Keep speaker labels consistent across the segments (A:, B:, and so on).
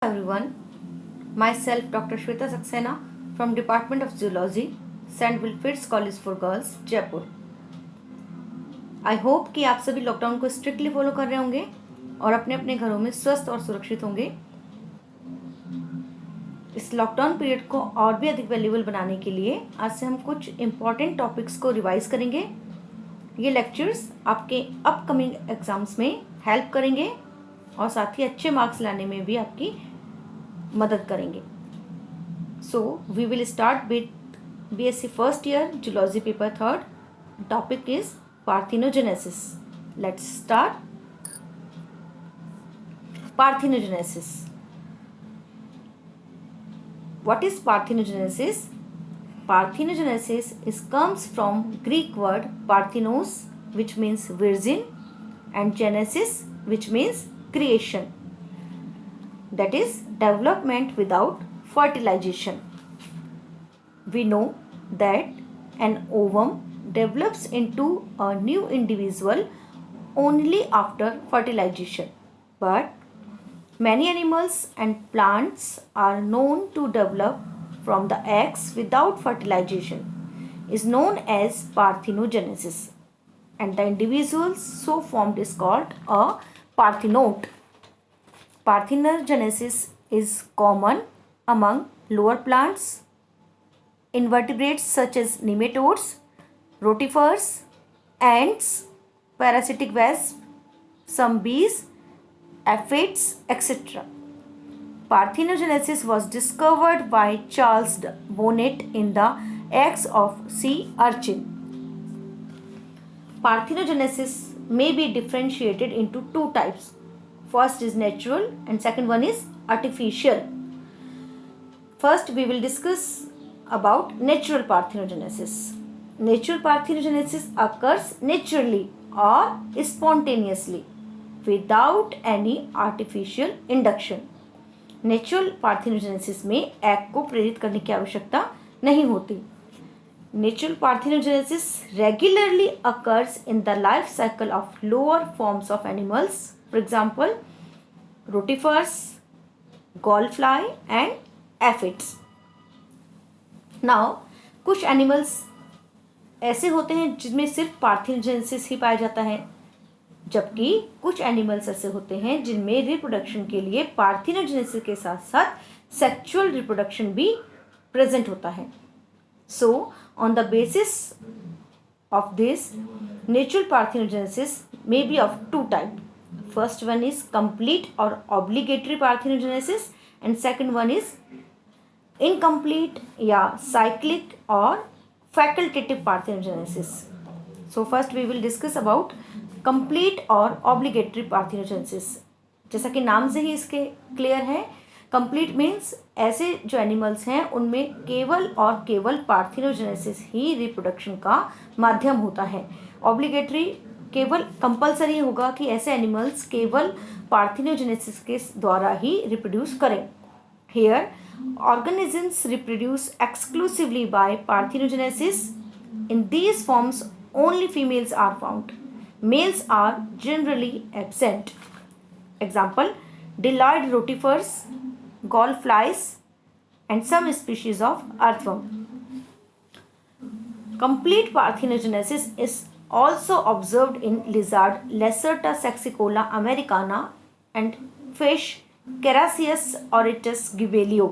A: Everyone, myself Dr. Shweta Saxena from Department of Zoology, St. Wilfrid's College for Girls, Jaipur. I hope कि आप सभी lockdown को strictly follow कर रहे होंगे और अपने अपने घरों में स्वस्थ और सुरक्षित होंगे। इस लॉकडाउन पीरियड को और भी अधिक वैल्यूबल बनाने के लिए आज से हम कुछ इम्पॉर्टेंट टॉपिक्स को रिवाइज करेंगे। ये लेक्चर्स आपके अपकमिंग एग्जाम्स में हेल्प करेंगे और साथ ही अच्छे मार्क्स लाने में भी आपकी मदद करेंगे। So we will start with BSc first year zoology paper third. Topic is parthenogenesis. Let's start. Parthenogenesis. What is parthenogenesis? Parthenogenesis comes from Greek word parthenos, which means virgin, and genesis, which means creation. That is development without fertilization. We know that an ovum develops into a new individual only after fertilization, but many animals and plants are known to develop from the eggs without fertilization, is known as parthenogenesis, and the individuals so formed is called a parthenote. Parthenogenesis is common among lower plants, invertebrates such as nematodes, rotifers, ants, parasitic wasps, some bees, aphids, etc. Parthenogenesis was discovered by Charles Bonnet in the eggs of sea urchin. Parthenogenesis may be differentiated into two types. First is natural and second one is artificial. First we will discuss about natural parthenogenesis. Natural parthenogenesis occurs naturally or spontaneously without any artificial induction. Natural parthenogenesis में egg को प्रेरित करने की आवश्यकता नहीं होती। Natural parthenogenesis regularly occurs in the life cycle of lower forms of animals, for example rotifers, gallfly and aphids. Now कुछ animals ऐसे होते हैं जिनमें सिर्फ पार्थिनोजेनेसिस ही पाया जाता है, जबकि कुछ एनिमल्स ऐसे होते हैं जिनमें रिप्रोडक्शन के लिए पार्थिनोजेनेसिस के साथ साथ सेक्सुअल रिप्रोडक्शन भी प्रेजेंट होता है। So on the basis of this natural parthenogenesis may be of two type. First one is complete और obligatory parthenogenesis and second one is incomplete या साइक्लिक और facultative parthenogenesis. So first we will discuss about complete और obligatory parthenogenesis. जैसा कि नाम से ही इसके clear है, कंप्लीट मीन्स ऐसे जो एनिमल्स हैं उनमें केवल और केवल पार्थिनोजेनेसिस ही रिप्रोडक्शन का माध्यम होता है। ऑब्लिगेटरी केवल कंपलसरी होगा कि ऐसे एनिमल्स केवल पार्थिनोजेनेसिस के द्वारा ही रिप्रोड्यूस करें। Here organisms reproduce exclusively by parthenogenesis. In these forms only females are found. Males are generally absent. Example: deloid rotifers, gallflies, and some species of earthworm. Complete parthenogenesis is also observed in lizard Lacerta saxicola americana and fish Carassius auratus gibelio,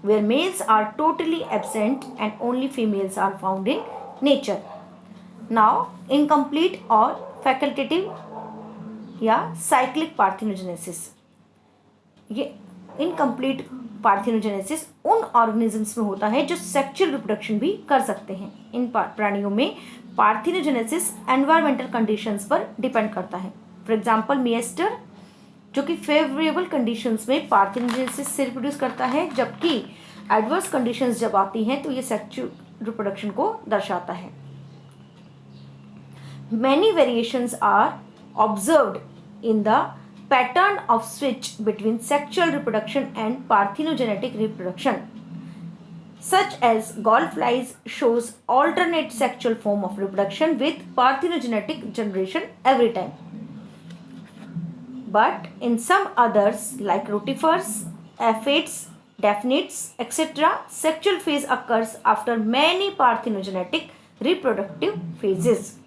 A: where males are totally absent and only females are found in nature. Now, incomplete or facultative या cyclic parthenogenesis। ये incomplete parthenogenesis उन organisms में होता है जो sexual reproduction भी कर सकते हैं। इन प्राणियों में पार्थिनोजेनेसिस एनवायरमेंटल कंडीशंस पर डिपेंड करता है। फॉर एग्जांपल मिएस्टर, जो कि फेवरेबल कंडीशंस में पार्थिनोजेनेसिस से रिप्रोड्यूस करता है, जबकि एडवर्स कंडीशंस जब आती हैं तो ये सेक्सुअल रिप्रोडक्शन को दर्शाता है। Many variations are observed in the pattern of switch between sexual reproduction and parthenogenetic reproduction, such as gallflies shows alternate sexual form of reproduction with parthenogenetic generation every time. But in some others like rotifers, aphids, daphnids, etc., sexual phase occurs after many parthenogenetic reproductive phases.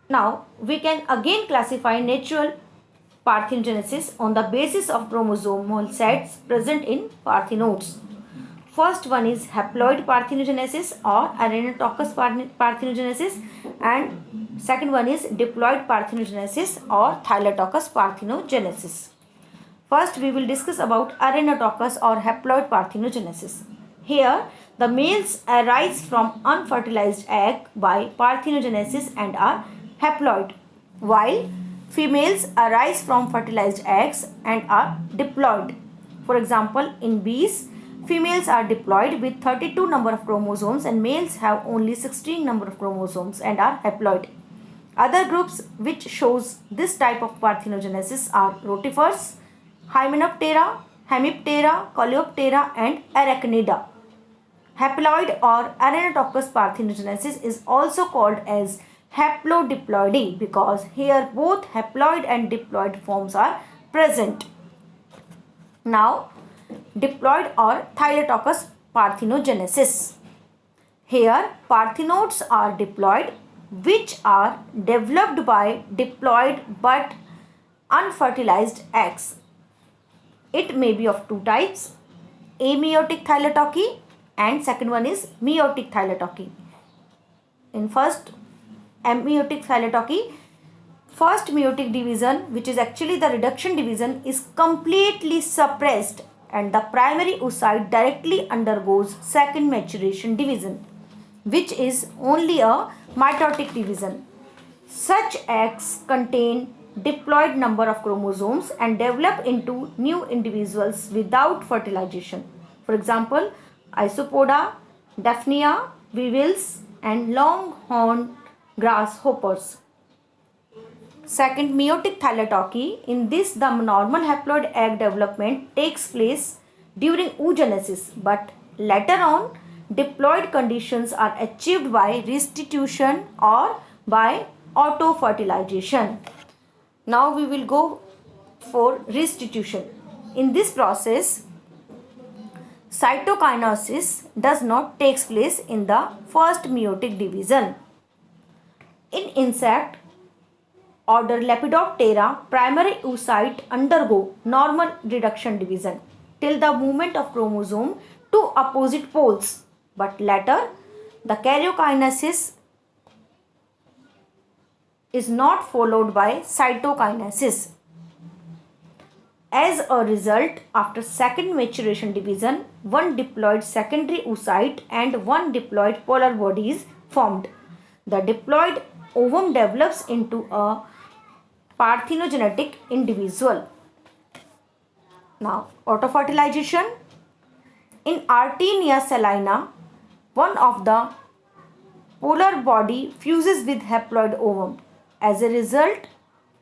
A: Now, we can again classify natural parthenogenesis on the basis of chromosomal sets present in parthenoids. First one is haploid parthenogenesis or Arenotochus parthenogenesis, and second one is diploid parthenogenesis or Thylacoccus parthenogenesis. First, we will discuss about Arenotochus or haploid parthenogenesis. Here, the males arise from unfertilized egg by parthenogenesis and are haploid, while females arise from fertilized eggs and are diploid. For example, in bees, females are diploid with 32 number of chromosomes and males have only 16 number of chromosomes and are haploid. Other groups which shows this type of parthenogenesis are rotifers, Hymenoptera, Hemiptera, Coleoptera and Arachnida. Haploid or Arenotochus parthenogenesis is also called as haplodiploidy because here both haploid and diploid forms are present. Now, diploid or Thylacoccus parthenogenesis. Here, parthenoids are diploid which are developed by diploid but unfertilized eggs. It may be of two types, ameiotic thylacocci and second one is meiotic thylacocci. In first ameiotic thylacocci, first meiotic division, which is actually the reduction division, is completely suppressed and the primary oocyte directly undergoes second maturation division, which is only a mitotic division. Such eggs contain diploid number of chromosomes and develop into new individuals without fertilization. For example, Isopoda, Daphnia, weevils and longhorn grasshoppers. Second, meiotic thylacocci. In this, the normal haploid egg development takes place during oogenesis, but later on, diploid conditions are achieved by restitution or by auto-fertilization. Now we will go for restitution. In this process, cytokinesis does not take place in the first meiotic division. In insect, order Lepidoptera, primary oocyte undergo normal reduction division till the movement of chromosome to opposite poles, but later the karyokinesis is not followed by cytokinesis. As a result, after second maturation division, one diploid secondary oocyte and one diploid polar body is formed. The diploid ovum develops into a parthenogenetic individual. Now, autofertilization. In Artemia salina, one of the polar body fuses with haploid ovum. As a result,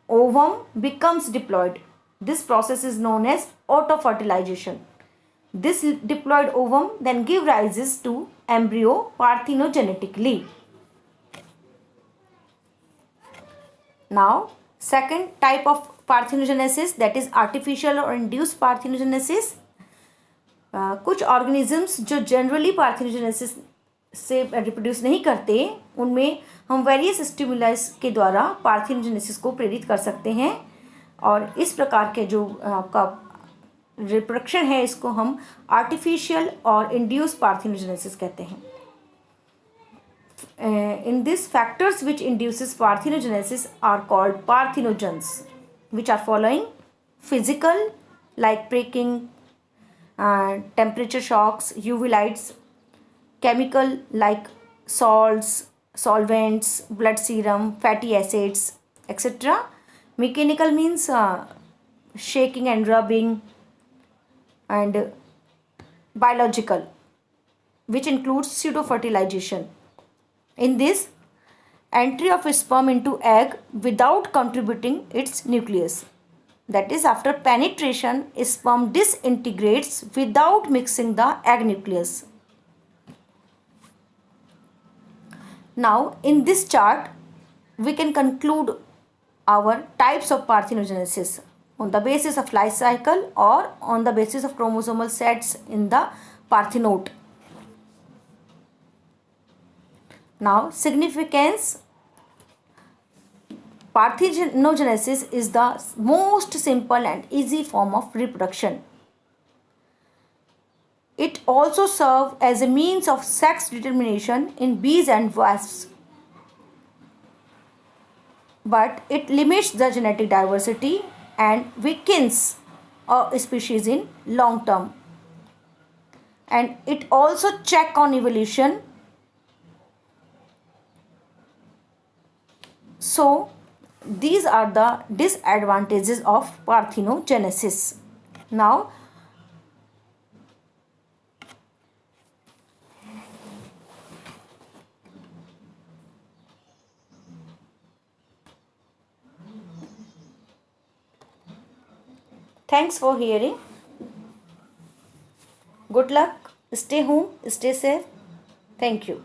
A: ovum becomes diploid. This process is known as autofertilization. This diploid ovum then gives rise to embryo parthenogenetically. Now, second type of parthenogenesis, that is artificial or induced parthenogenesis. कुछ organisms जो generally parthenogenesis से reproduce नहीं करते, उनमें हम various stimulus के द्वारा parthenogenesis को प्रेरित कर सकते हैं और इस प्रकार के जो आपका रिप्रोडक्शन है इसको हम आर्टिफिशियल और इंड्यूस पार्थेनोजेनेसिस कहते हैं. In this, factors which induces parthenogenesis are called parthenogens, which are following: physical like breaking, temperature shocks, UV lights; chemical like salts, solvents, blood serum, fatty acids, etc. Mechanical means shaking and rubbing, and biological, which includes pseudo-fertilization. In this, entry of a sperm into egg without contributing its nucleus. That is, after penetration, sperm disintegrates without mixing the egg nucleus. Now, in this chart, we can conclude our types of parthenogenesis on the basis of life cycle or on the basis of chromosomal sets in the parthenote. Now, significance. Parthenogenesis is the most simple and easy form of reproduction. It also serves as a means of sex determination in bees and wasps. But it limits the genetic diversity and weakens a species in long term. And it also checks on evolution. So, these are the disadvantages of parthenogenesis. Now, thanks for hearing. Good luck. Stay home. Stay safe. Thank you.